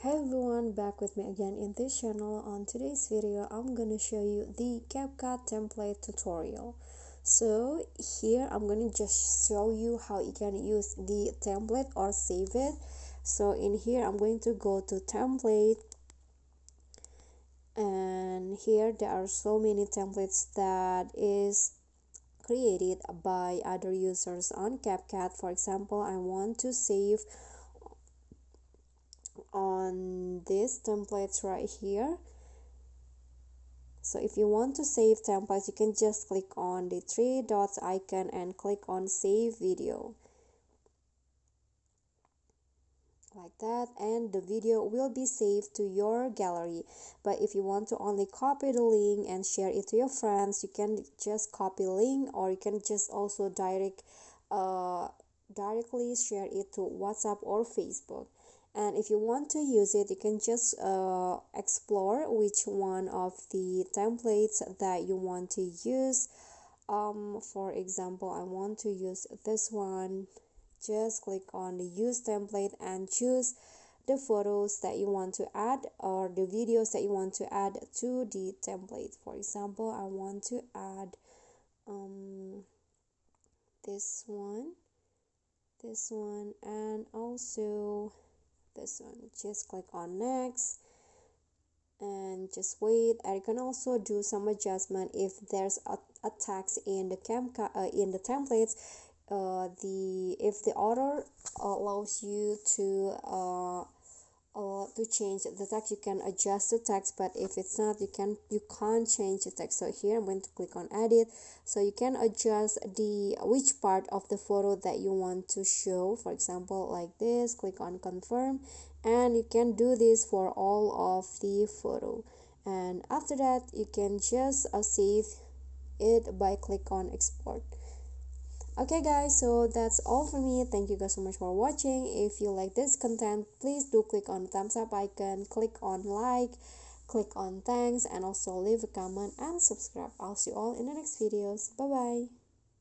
Hey everyone, back with me again in this channel. On today's video I'm gonna show you the CapCut template tutorial. So here I'm gonna just show you how you can use the template or save it. So in here I'm going to go to template, and here there are so many templates that is created by other users on CapCut. For example, I want to save on this templates right here. So if you want to save templates, you can just click on the three dots icon and click on save video, like that, and the video will be saved to your gallery. But if you want to only copy the link and share it to your friends, you can just copy link, or you can just also directly share it to WhatsApp or Facebook. And if you want to use it, you can just explore which one of the templates that you want to use. For example, I want to use this one. Just click on the use template and choose the photos that you want to add or the videos that you want to add to the template. For example, I want to add this one, and also this one. Just click on next and just wait. I can also do some adjustment if there's a text in the in the templates. If the author allows you to change the text, you can adjust the text, but if it's not, you can't change the text. So here I'm going to click on edit, so you can adjust the which part of the photo that you want to show. For example, like this, click on confirm, and you can do this for all of the photo. And after that, you can just save it by click on export. Okay guys, so that's all for me. Thank you guys so much for watching. If you like this content, please do click on the thumbs up icon, click on like, click on thanks, and also leave a comment and subscribe. I'll see you all in the next videos. Bye bye.